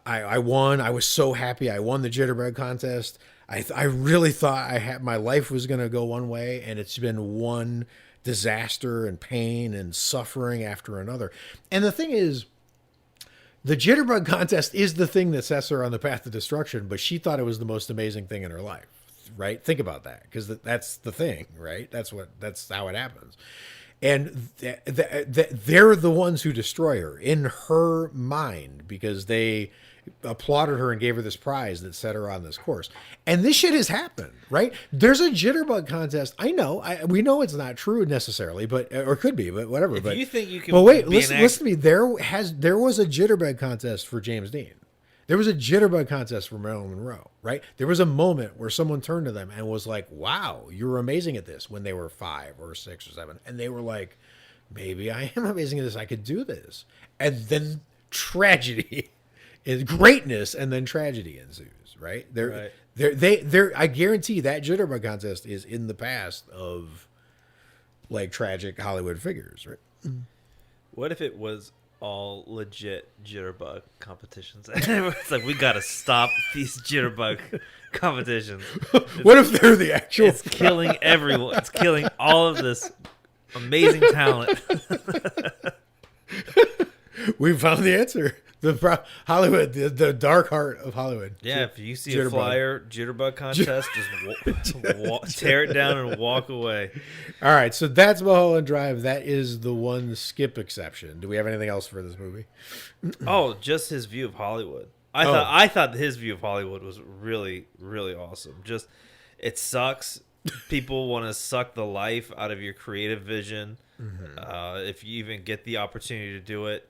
I won. I was so happy. I won the jitterbug contest. I really thought my life was going to go one way, and it's been one disaster and pain and suffering after another. And the thing is, the jitterbug contest is the thing that sets her on the path to destruction, but she thought it was the most amazing thing in her life, right? Think about that, because that's the thing, right? That's how it happens. And they're the ones who destroy her in her mind, because they applauded her and gave her this prize that set her on this course. And this shit has happened, right? There's a jitterbug contest. I know, we know it's not true necessarily, or could be, but whatever. If you think you can, but wait, listen to me. There was a jitterbug contest for James Dean. There was a jitterbug contest for Marilyn Monroe, right? There was a moment where someone turned to them and was like, "Wow, you're amazing at this," when they were 5 or 6 or 7. And they were like, "Maybe I am amazing at this. I could do this." And then tragedy is greatness, and then tragedy ensues, right? I guarantee that jitterbug contest is in the past of like tragic Hollywood figures, right? What if it was all legit jitterbug competitions? It's like, we gotta stop these jitterbug competitions. What if they're the actual? It's killing everyone. It's killing all of this amazing talent. We found the answer. Hollywood, the dark heart of Hollywood. Yeah, if you see a flyer, jitterbug contest, just tear it down and walk away. All right, so that's Mulholland Drive. That is the one skip exception. Do we have anything else for this movie? Oh, just his view of Hollywood. I thought his view of Hollywood was really, really awesome. Just, it sucks. People want to suck the life out of your creative vision. Mm-hmm. If you even get the opportunity to do it,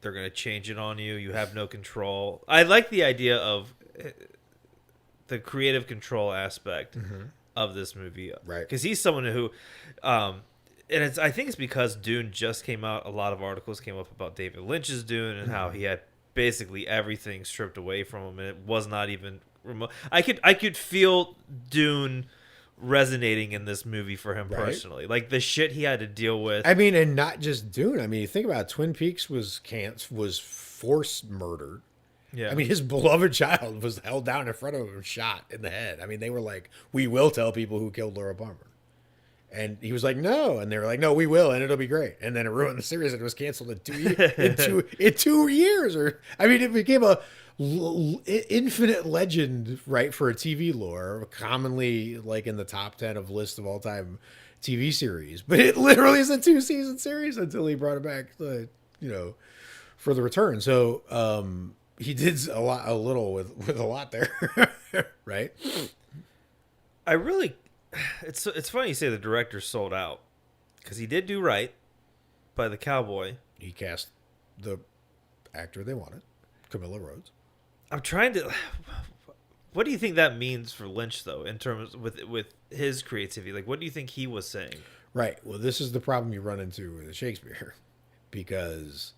they're going to change it on you. You have no control. I like the idea of the creative control aspect of this movie. Right. Because he's someone who, and I think it's because Dune just came out. A lot of articles came up about David Lynch's Dune and how he had basically everything stripped away from him. And it was not even remote. I could feel Dune resonating in this movie for him personally, like the shit he had to deal with. I mean, and not just Dune. I mean, you think about it, Twin Peaks was force murdered. Yeah, I mean, his beloved child was held down in front of him, shot in the head. I mean, they were like, "We will tell people who killed Laura Palmer," and he was like, "No," and they were like, "No, we will, and it'll be great." And then it ruined the series, and it was canceled in 2 years. Or I mean, it became a infinite legend, right, for a TV lore, commonly like in the top 10 of list of all time TV series. But it literally is a 2-season series until he brought it back, for the return. So he did a little with a lot there, right? It's funny you say the director sold out, because he did do right by the Cowboy. He cast the actor they wanted, Camilla Rhodes. I'm trying to. What do you think that means for Lynch, though, in terms with his creativity? Like, what do you think he was saying? Right. Well, this is the problem you run into with Shakespeare, because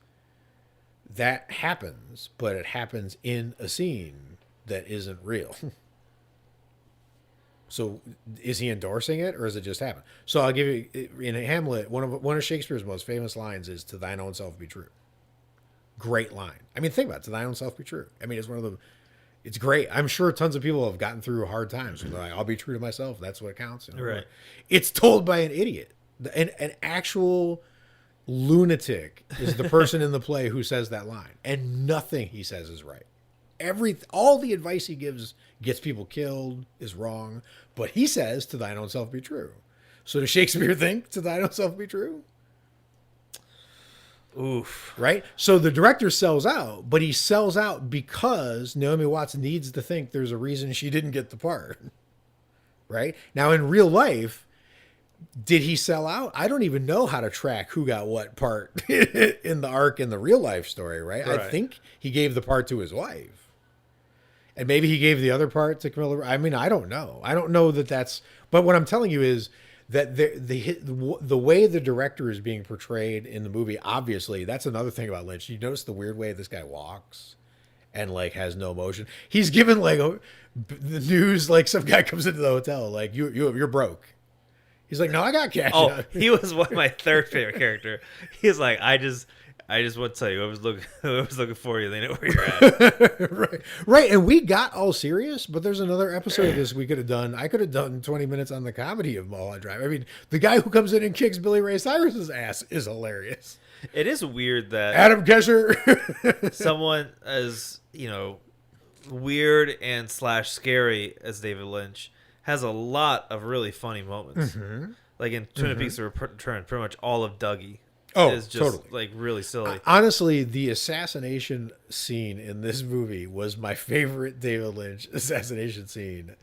that happens, but it happens in a scene that isn't real. So, is he endorsing it, or is it just happen? So, I'll give you, in Hamlet, one of Shakespeare's most famous lines is, "To thine own self be true." Great line. I mean, think about it. "To thine own self be true." I mean, it's one of the. It's great. I'm sure tons of people have gotten through hard times. Like, I'll be true to myself. That's what counts. Right. It's told by an idiot. An actual lunatic is the person in the play who says that line, and nothing he says is right. All the advice he gives gets people killed, is wrong, but he says, "To thine own self be true." So does Shakespeare think "To thine own self be true"? Oof. Right? So the director sells out, but he sells out because Naomi Watts needs to think there's a reason she didn't get the part. Right? Now, in real life, Did he sell out? I don't even know how to track who got what part in the arc in the real life story, right? I think he gave the part to his wife. And maybe he gave the other part to Camilla. I mean, I don't know. I don't know that that's. But what I'm telling you is that the way the director is being portrayed in the movie, obviously, that's another thing about Lynch. You notice the weird way this guy walks and like has no emotion. He's given like the news, like some guy comes into the hotel, like you're broke. He's like, no, I got cash. Oh, he was one of my third favorite character. He's like, I just want to tell you, whoever's looking for you, they know where you're at. right. And we got all serious, but there's another episode of this we could have done. I could have done 20 minutes on the comedy of Mulholland Drive. I mean, the guy who comes in and kicks Billy Ray Cyrus's ass is hilarious. It is weird that Adam Kesher, someone as weird and / scary as David Lynch has a lot of really funny moments. Mm-hmm. Like in Twin Peaks Return, pretty much all of Dougie is just totally like really silly. Honestly, the assassination scene in this movie was my favorite David Lynch assassination scene,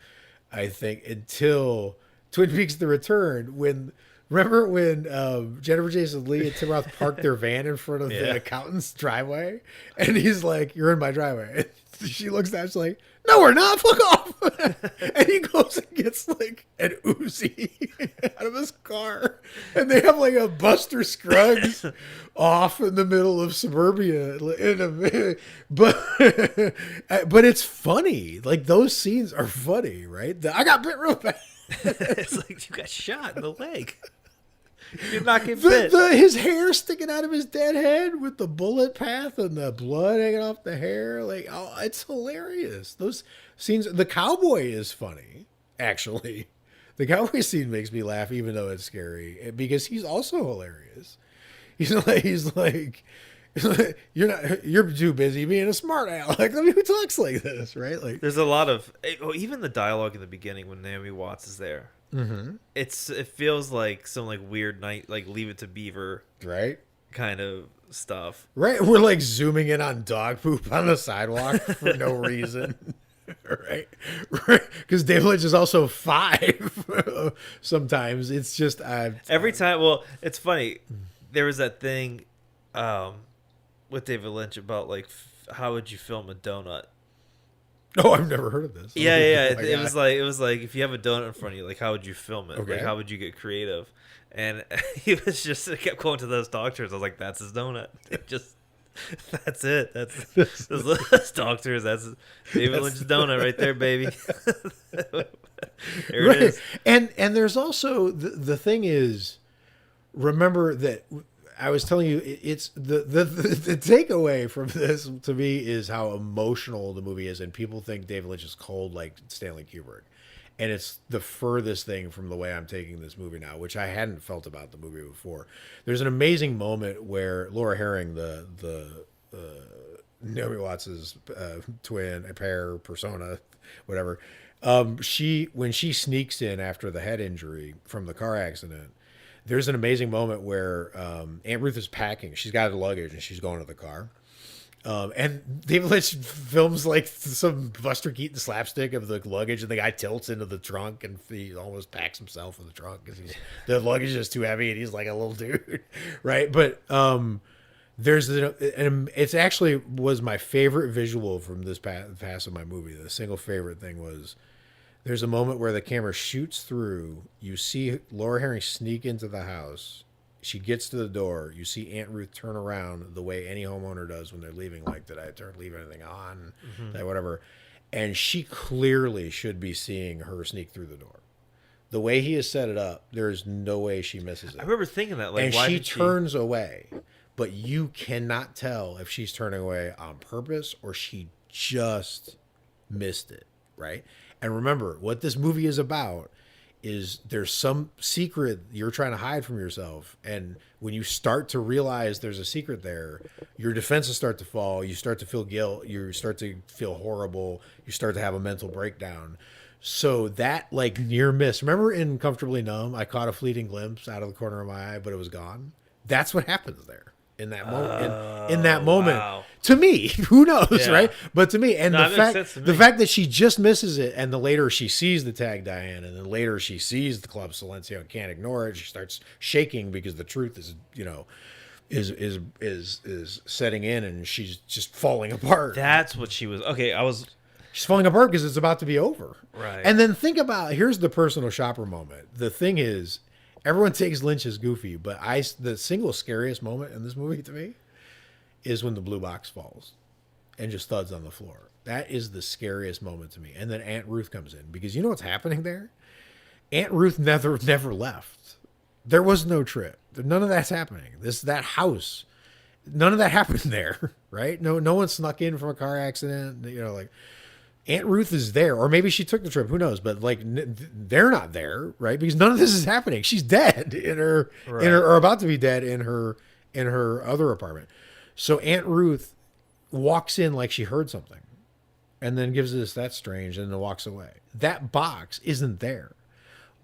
I think, until Twin Peaks The Return. Remember when Jennifer Jason Leigh and Tim Roth parked their van in front of the accountant's driveway? And he's like, you're in my driveway. And she looks down, she's like, no, we're not. Fuck off. And he goes and gets like an Uzi out of his car. And they have like a Buster Scruggs off in the middle of suburbia. But it's funny. Like those scenes are funny, right? I got bit real bad. It's like you got shot in the leg. You're not getting bit. His hair sticking out of his dead head with the bullet path and the blood hanging off the hair. Like, oh, it's hilarious. Those scenes. The cowboy is funny, actually. The cowboy scene makes me laugh, even though it's scary, because he's also hilarious. He's like you're too busy being a smart aleck. I mean, who talks like this, right? Like, there's a lot of even the dialogue in the beginning when Naomi Watts is there. Mm-hmm. It feels like some like weird night, like Leave It to Beaver, right? Kind of stuff, right? We're like zooming in on dog poop on the sidewalk for no reason, right? Because David Lynch is also 5. Sometimes it's just every time. Well, it's funny. There was that thing with David Lynch about like how would you film a donut? Oh, I've never heard of this. Yeah. It was like if you have a donut in front of you, like how would you film it? Okay. Like how would you get creative? And he was just kept going to those doctors. I was like, that's his donut. That's it. That's those doctors. That's David Lynch's donut right there, baby. There it is. And there's also the thing is, remember that I was telling you, it's the takeaway from this to me is how emotional the movie is, and people think David Lynch is cold like Stanley Kubrick, and it's the furthest thing from the way I'm taking this movie now, which I hadn't felt about the movie before. There's an amazing moment where Laura Herring, the Naomi Watts's twin, a pair, persona, whatever, when she sneaks in after the head injury from the car accident. There's an amazing moment where Aunt Ruth is packing. She's got her luggage and she's going to the car. And David Lynch films like some Buster Keaton slapstick of the luggage, and the guy tilts into the trunk and he almost packs himself in the trunk because the luggage is too heavy and he's like a little dude, right? But it's actually was my favorite visual from this pass of my movie. The single favorite thing was, there's a moment where the camera shoots through. You see Laura Herring sneak into the house. She gets to the door. You see Aunt Ruth turn around the way any homeowner does when they're leaving. Like, did I leave anything on? Mm-hmm. Whatever. And she clearly should be seeing her sneak through the door. The way he has set it up, there's no way she misses it. I remember thinking that. Like, and why she turns away. But you cannot tell if she's turning away on purpose or she just missed it, right? And remember, what this movie is about is there's some secret you're trying to hide from yourself. And when you start to realize there's a secret there, your defenses start to fall. You start to feel guilt. You start to feel horrible. You start to have a mental breakdown. So that like near miss, remember in Comfortably Numb, I caught a fleeting glimpse out of the corner of my eye, but it was gone. That's what happens there. in that moment. In that moment, wow. to me, who knows, Yeah. right? But to me, and No, the that makes fact sense to the me. fact that she just misses it, and the later she sees the tag Diane, and then later she sees the Club Silencio and can't ignore it. She starts shaking because the truth is, is setting in, and she's just falling apart. That's what she was. Okay, I was. She's falling apart because it's about to be over. Right. And then think about, here's the personal shopper moment. The thing is, everyone takes Lynch as goofy, but the single scariest moment in this movie to me is when the blue box falls and just thuds on the floor. That is the scariest moment to me. And then Aunt Ruth comes in, because you know what's happening there? Aunt Ruth never left. There was no trip. None of that's happening. That house, none of that happened there, right? No one snuck in from a car accident. Like Aunt Ruth is there, or maybe she took the trip. Who knows? But like, they're not there, right? Because none of this is happening. She's dead or about to be dead in her other apartment. So Aunt Ruth walks in like she heard something, and then gives us that's strange, and then walks away. That box isn't there,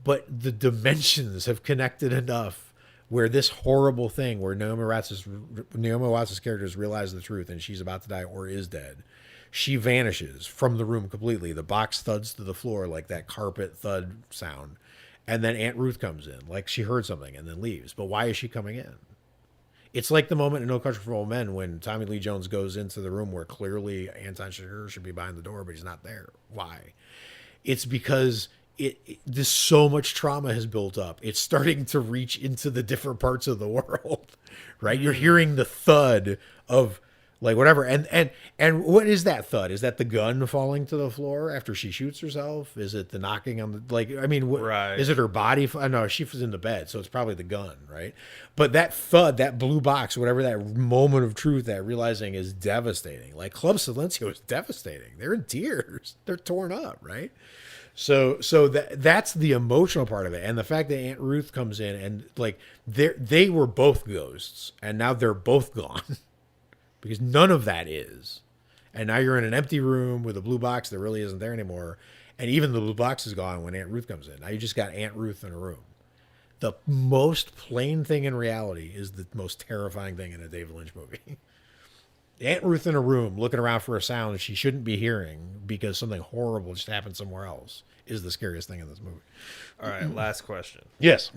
but the dimensions have connected enough where this horrible thing, where Naomi Watts' character has realized the truth and she's about to die or is dead, she vanishes from the room completely. The box thuds to the floor like that carpet thud sound, and then Aunt Ruth comes in like she heard something and then leaves. But why is she coming in? It's like the moment in No Country for Old Men when Tommy Lee Jones goes into the room where clearly Anton Chigurh should be behind the door, but he's not there. Why? It's because this so much trauma has built up. It's starting to reach into the different parts of the world, right? You're hearing the thud of like whatever. And what is that thud? Is that the gun falling to the floor after she shoots herself? Is it the knocking on the, like, I mean, Right. is it her body? No, she was in the bed, so it's probably the gun, right? But that thud, that blue box, whatever, that moment of truth, that realizing is devastating. Like Club Silencio is devastating. They're in tears. They're torn up, right? So that's the emotional part of it, and the fact that Aunt Ruth comes in and like they were both ghosts, and now they're both gone because none of that is, and now you're in an empty room with a blue box that really isn't there anymore, and even the blue box is gone when Aunt Ruth comes in. Now you just got Aunt Ruth in a room. The most plain thing in reality is the most terrifying thing in a David Lynch movie. Aunt Ruth in a room looking around for a sound she shouldn't be hearing because something horrible just happened somewhere else is the scariest thing in this movie. All right, last question. Yes.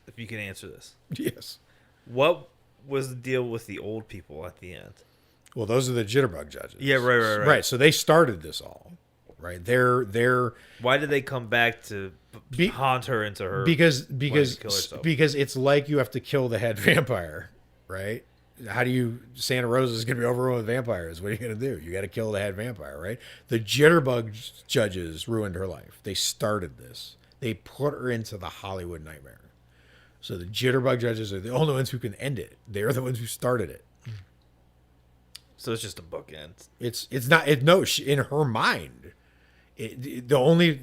If you can answer this. Yes. What was the deal with the old people at the end? Well, those are the jitterbug judges. Yeah, right. Right, so they started this all. Right. They're Why did they come back to haunt her into her because it's like you have to kill the head vampire, right? Santa Rosa is going to be overrun with vampires. What are you going to do? You got to kill the head vampire, right? The jitterbug judges ruined her life. They started this. They put her into the Hollywood nightmare. So the jitterbug judges are the only ones who can end it. They're the ones who started it. So it's just a bookend. It's not. In her mind, the only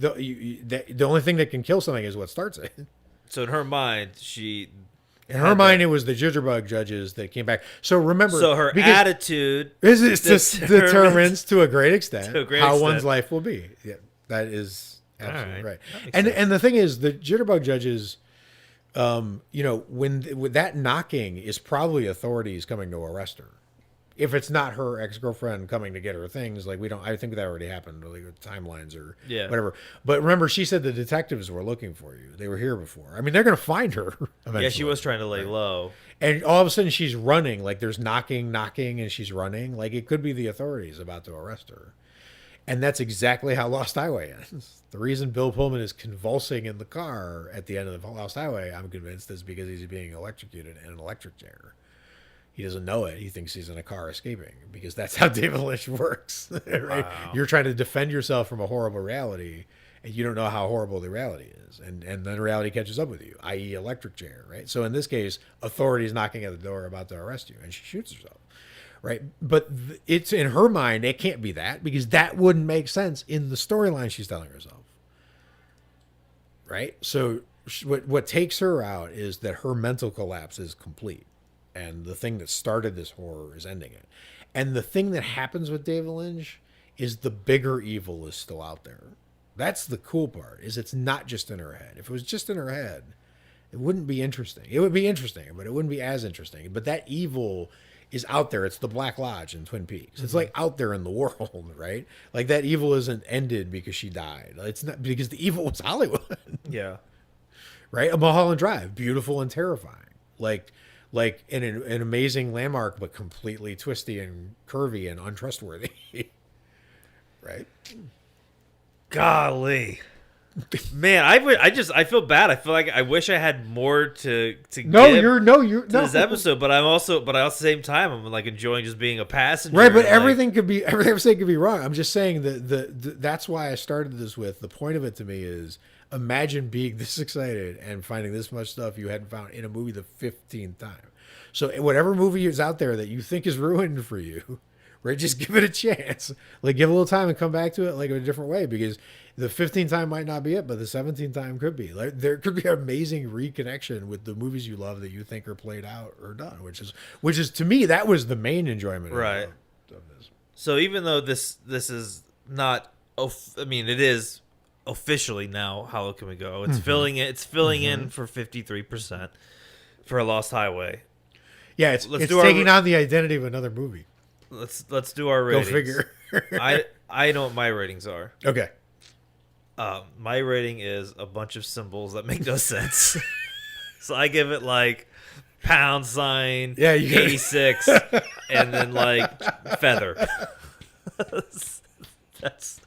thing that can kill something is what starts it. So in her mind, In her mind, it was the jitterbug judges that came back. So remember, so her attitude determines to a great extent how one's life will be. Yeah, that is absolutely right. And the thing is, the jitterbug judges, when that knocking is probably authorities coming to arrest her. If it's not her ex-girlfriend coming to get her things, like I think that already happened, like with timelines or whatever. But remember, she said the detectives were looking for you. They were here before. I mean, they're going to find her eventually. Yeah, she was trying to lay low. And all of a sudden she's running, like there's knocking, and she's running. Like it could be the authorities about to arrest her. And that's exactly how Lost Highway ends. The reason Bill Pullman is convulsing in the car at the end of the Lost Highway, I'm convinced, is because he's being electrocuted in an electric chair. He doesn't know it. He thinks he's in a car escaping because that's how David Lynch works. Right? Wow. You're trying to defend yourself from a horrible reality, and you don't know how horrible the reality is. And then reality catches up with you, i.e. electric chair, right? So in this case, authorities knocking at the door about to arrest you, and she shoots herself, right? But it's in her mind, it can't be that because that wouldn't make sense in the storyline she's telling herself, right? So what takes her out is that her mental collapse is complete. And the thing that started this horror is ending it. And the thing that happens with David Lynch is the bigger evil is still out there. That's the cool part, is it's not just in her head. If it was just in her head, It wouldn't be interesting. It would be interesting, but it wouldn't be as interesting. But that evil is out there. It's the Black Lodge in Twin Peaks. It's like out there in the world, right? Like that evil isn't ended because she died. It's not because the evil was Hollywood. Yeah. Right? A Mulholland Drive, beautiful and terrifying. Like an amazing landmark, but completely twisty and curvy and untrustworthy. Right? Golly. Man, I feel bad. I feel like I wish I had more to No, give you're to this episode, but at the same time I'm like enjoying just being a passenger. Right, but and, everything I'm saying could be wrong. I'm just saying that that's why I started this with the point of it to me is imagine being this excited and finding this much stuff you hadn't found in a movie the 15th time. So whatever movie is out there that you think is ruined for you, right? Just give it a chance. Like give it a little time and come back to it like in a different way because the 15th time might not be it, but the 17th time could be. Like there could be an amazing reconnection with the movies you love that you think are played out or done, which is to me that was the main enjoyment right. of this. So even though this is not, it is officially now. How low can we go? It's filling it. It's filling in for 53% for A Lost Highway. Yeah, it's taking on the identity of another movie. Let's do our ratings. Go figure. I know what my ratings are. Okay. My rating is a bunch of symbols that make no sense. So I give it like $, yeah, you 86, and then like feather. That's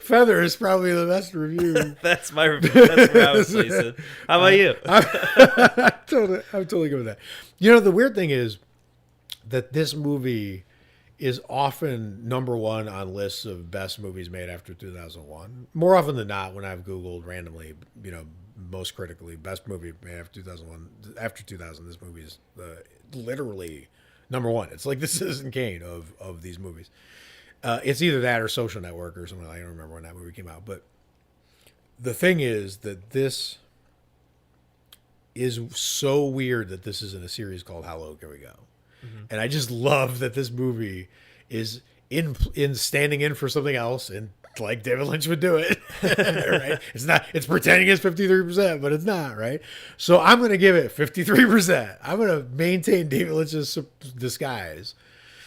feather is probably the best review. That's my review. That's where I would place it. How about you? I'm totally good with that. You know, the weird thing is that this movie is often number one on lists of best movies made after 2001. More often than not, when I've Googled randomly, most critically, best movie made after 2001. After 2000, this movie is literally number one. It's like the Citizen Kane of these movies. It's either that or Social Network or something. I don't remember when that movie came out. But the thing is that this is so weird that this is in a series called How Low Can We Go? Mm-hmm. And I just love that this movie is in standing in for something else, and like David Lynch would do it, right? It's pretending it's 53%, but it's not, right? So I'm going to give it 53%. I'm going to maintain David Lynch's disguise.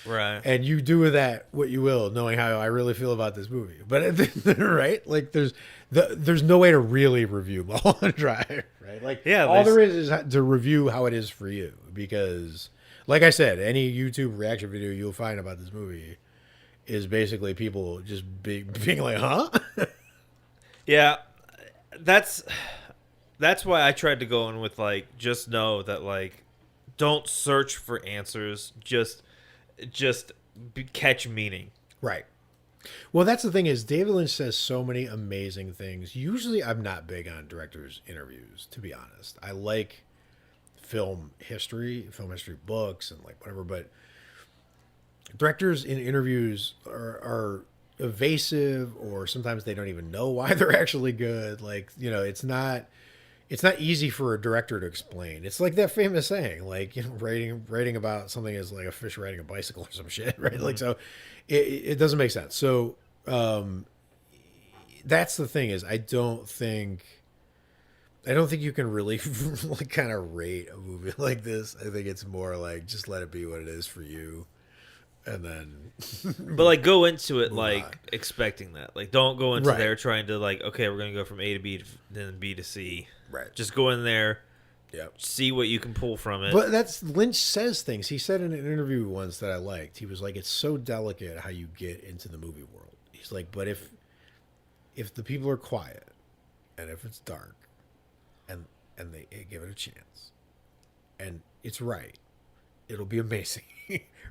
Right. And you do with that what you will, knowing how I really feel about this movie. But right? Like there's no way to really review Mulholland Drive, right? Like all there is to review how it is for you, because like I said, any YouTube reaction video you'll find about this movie is basically people just being like, huh? Yeah. That's why I tried to go in with like, just know that like, don't search for answers. Just catch meaning. Right. Well, that's the thing is David Lynch says so many amazing things. Usually I'm not big on directors' interviews, to be honest. I like film history books and like whatever, but directors in interviews are evasive, or sometimes they don't even know why they're actually good. Like, it's not easy for a director to explain. It's like that famous saying, like, writing about something is like a fish riding a bicycle or some shit, right? Mm-hmm. Like, so it doesn't make sense. So that's the thing is I don't think you can really like kind of rate a movie like this. I think it's more like just let it be what it is for you. And then but like go into it like on. Expecting that. Like don't go into right. there trying to like, okay, we're going to go from A to B to then B to C. Right. Just go in there. Yep. See what you can pull from it. But that's Lynch says things. He said in an interview once that I liked. He was like, it's so delicate how you get into the movie world. He's like, but if the people are quiet and if it's dark and they give it a chance and it's right, it'll be amazing.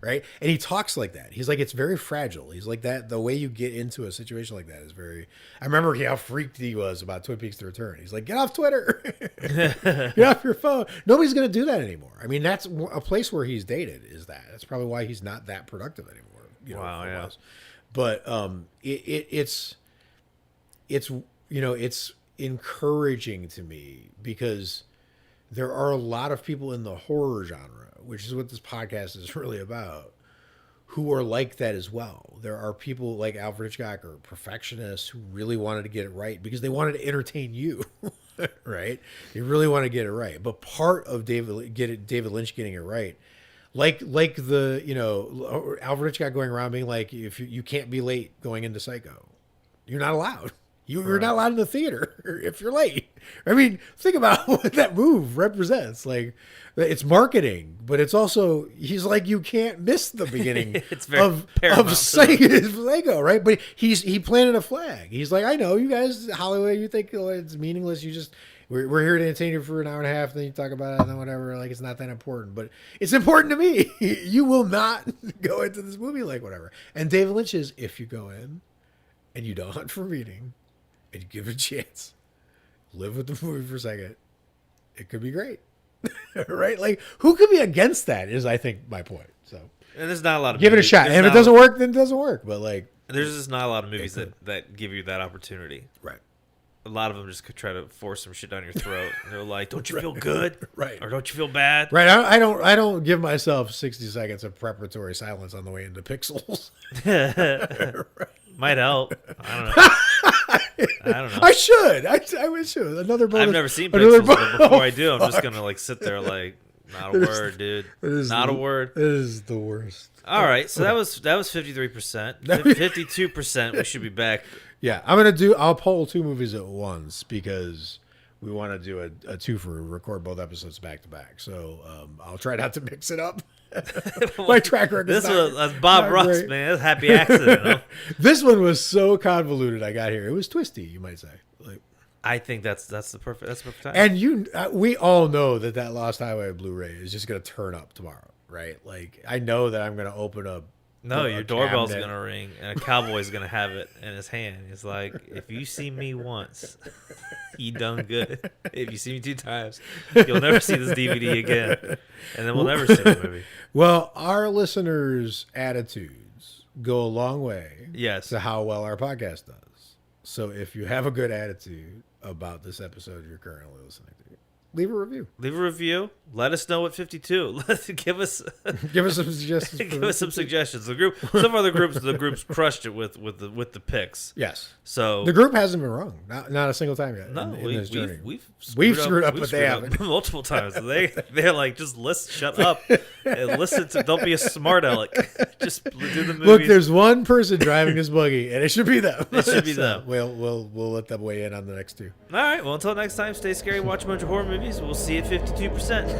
Right? And he talks like that. He's like, it's very fragile. He's like that. The way you get into a situation like that is very, I remember how freaked he was about Twin Peaks: The Return. He's like, get off Twitter, get off your phone. Nobody's going to do that anymore. I mean, that's a place where he's dated is that. That's probably why he's not that productive anymore. Wow. Yeah. But it's encouraging to me because there are a lot of people in the horror genre, which is what this podcast is really about, who are like that as well. There are people like Alfred Hitchcock or perfectionists who really wanted to get it right because they wanted to entertain you. right? You really want to get it right. But part of David Lynch getting it right, like the Alfred Hitchcock going around being like, if you can't be late going into Psycho, you're not allowed. You're not allowed in the theater if you're late. I mean, think about what that move represents. Like, it's marketing, but it's also, he's like, you can't miss the beginning It's very of Psycho, right? But he planted a flag. He's like, I know you guys, Hollywood, you think it's meaningless. You just, we're here to entertain you for an hour and a half. Then you talk about it and then whatever. Like, it's not that important, but it's important to me. You will not go into this movie like whatever. And David Lynch is, if you go in and you don't hunt for meaning, and you give it a chance, live with the movie for a second, it could be great. Right? Like, who could be against that is, I think, my point. So, and there's not a lot of give movies. it a shot. And if it doesn't work, then it doesn't work. But like, there's just not a lot of movies that give you that opportunity. Right. A lot of them just could try to force some shit down your throat. They're like, "Don't you feel good? Right. Or don't you feel bad?" Right. I don't give myself 60 seconds of preparatory silence on the way into Pixels. Right. Might help. I don't know. I should. I should. Another bonus. I've never seen Pixels, but before I do, I'm just gonna like sit there like, not a word, dude. Not a word. It is the worst. All right, so that was 53%. 52%. We should be back. Yeah, I'll poll 2 movies at once because we want to do a two-fer, record both episodes back to back. So I'll try not to mix it up. My track record. That's Bob Ross, great. Man. That's a happy accident. You know? This one was so convoluted. I got here. It was twisty, you might say. Like, I think that's the perfect time. And we all know that Lost Highway Blu-ray is just going to turn up tomorrow, right? Like, I know that I'm going to open up. No, your doorbell's going to ring, and a cowboy's going to have it in his hand. He's like, if you see me once, you done good. If you see me 2 times, you'll never see this DVD again. And then we'll never see the movie. Well, our listeners' attitudes go a long way to how well our podcast does. So if you have a good attitude about this episode you're currently listening to, leave a review. Let us know what 52. Give us some suggestions. Give us some suggestions. Some other groups, the groups crushed it with the picks. Yes. So the group hasn't been wrong, not a single time yet. No, we've screwed up, but they haven't multiple times. They're like, just listen, shut up, and listen to. Don't be a smart aleck. Just do the movie. Look, there's one person driving this buggy, and it should be them. It should be them. We'll let them weigh in on the next 2. All right. Well, until next time, stay scary. Watch a bunch of horror movies. We'll see you at 52%.